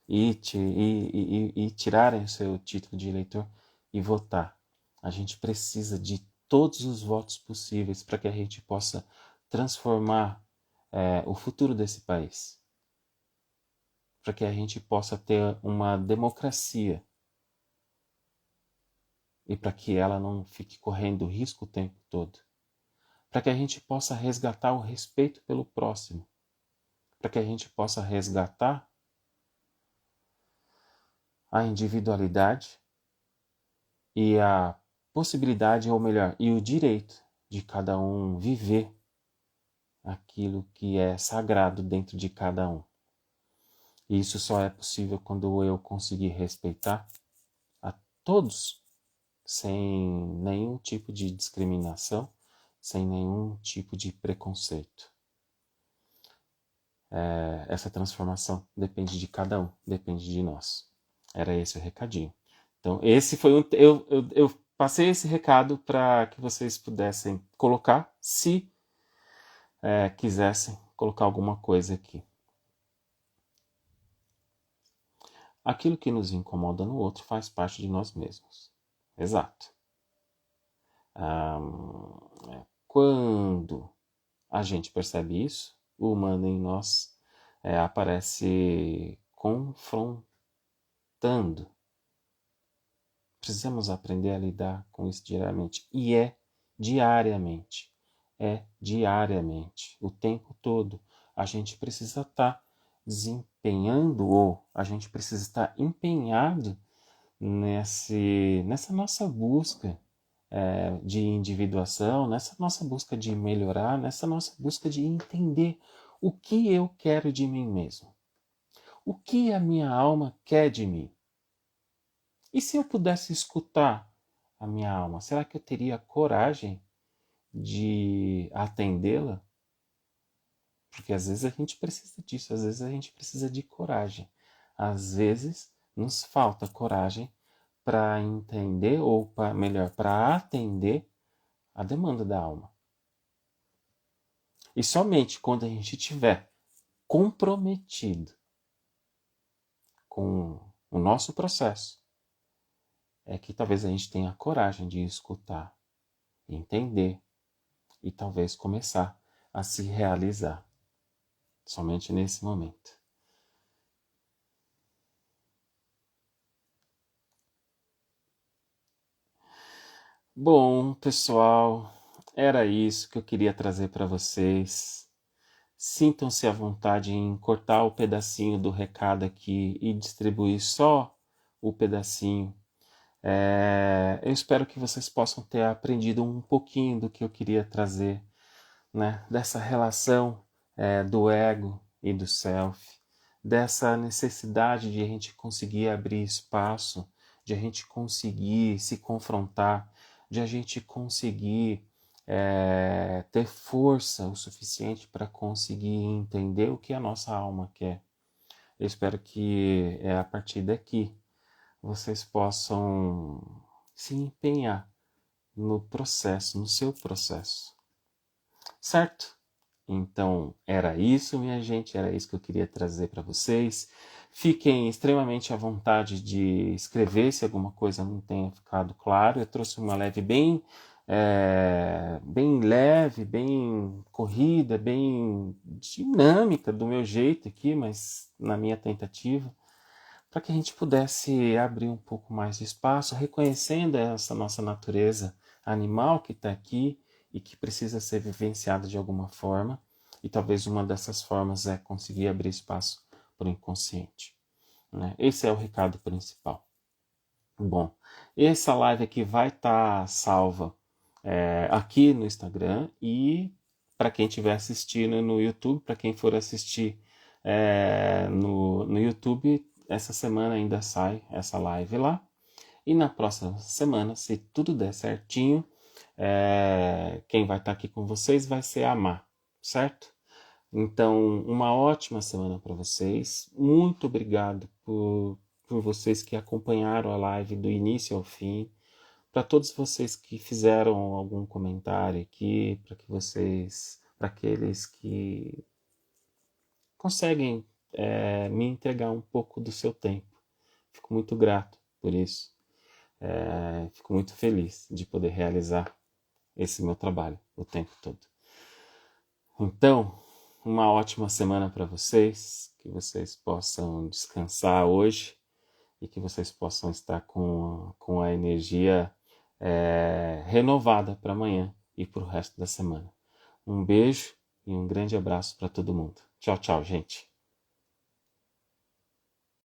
E tirarem o seu título de eleitor e votar. A gente precisa de todos os votos possíveis para que a gente possa transformar o futuro desse país. Para que a gente possa ter uma democracia e para que ela não fique correndo risco o tempo todo. Para que a gente possa resgatar o respeito pelo próximo. Para que a gente possa resgatar a individualidade e a possibilidade, ou melhor, e o direito de cada um viver aquilo que é sagrado dentro de cada um. E isso só é possível quando eu conseguir respeitar a todos, sem nenhum tipo de discriminação, sem nenhum tipo de preconceito. essa transformação depende de cada um, depende de nós. Era esse o recadinho. Então, esse foi eu passei esse recado para que vocês pudessem colocar, se quisessem colocar alguma coisa aqui. Aquilo que nos incomoda no outro faz parte de nós mesmos. Exato. Quando a gente percebe isso, o humano em nós aparece confrontando. Precisamos aprender a lidar com isso diariamente. E diariamente. É diariamente. O tempo todo. A gente precisa estar desempenhando, ou a gente precisa estar empenhado nessa nossa busca de individuação, nessa nossa busca de melhorar, nessa nossa busca de entender o que eu quero de mim mesmo. O que a minha alma quer de mim? E se eu pudesse escutar a minha alma, será que eu teria coragem de atendê-la? Porque às vezes a gente precisa disso, às vezes a gente precisa de coragem. Às vezes nos falta coragem para entender, ou melhor, para atender a demanda da alma. E somente quando a gente estiver comprometido com o nosso processo, é que talvez a gente tenha coragem de escutar, entender e talvez começar a se realizar. Somente nesse momento. Bom, pessoal, era isso que eu queria trazer para vocês. Sintam-se à vontade em cortar o pedacinho do recado aqui e distribuir só o pedacinho. Eu espero que vocês possam ter aprendido um pouquinho do que eu queria trazer, né? Dessa relação do ego e do self, dessa necessidade de a gente conseguir abrir espaço, de a gente conseguir se confrontar, de a gente conseguir ter força o suficiente para conseguir entender o que a nossa alma quer. Eu espero que a partir daqui vocês possam se empenhar no processo, no seu processo. Certo? Então, era isso, minha gente, era isso que eu queria trazer para vocês. Fiquem extremamente à vontade de escrever se alguma coisa não tenha ficado claro. Eu trouxe uma leve bem leve, bem corrida, bem dinâmica do meu jeito aqui, mas na minha tentativa, para que a gente pudesse abrir um pouco mais de espaço, reconhecendo essa nossa natureza animal que está aqui e que precisa ser vivenciada de alguma forma, e talvez uma dessas formas é conseguir abrir espaço para o inconsciente. Né? Esse é o recado principal. Bom, essa live aqui vai estar salva aqui no Instagram, e para quem estiver assistindo no YouTube, para quem for assistir no YouTube, essa semana ainda sai essa live lá. E na próxima semana, se tudo der certinho, quem vai estar aqui com vocês vai ser a Má, certo? Então, uma ótima semana para vocês. Muito obrigado por vocês que acompanharam a live do início ao fim. Para todos vocês que fizeram algum comentário aqui, para aqueles que conseguem me entregar um pouco do seu tempo. Fico muito grato por isso. Fico muito feliz de poder realizar esse meu trabalho o tempo todo. Então, uma ótima semana para vocês, que vocês possam descansar hoje e que vocês possam estar com a energia renovada para amanhã e para o resto da semana. Um beijo e um grande abraço para todo mundo. Tchau, tchau, gente.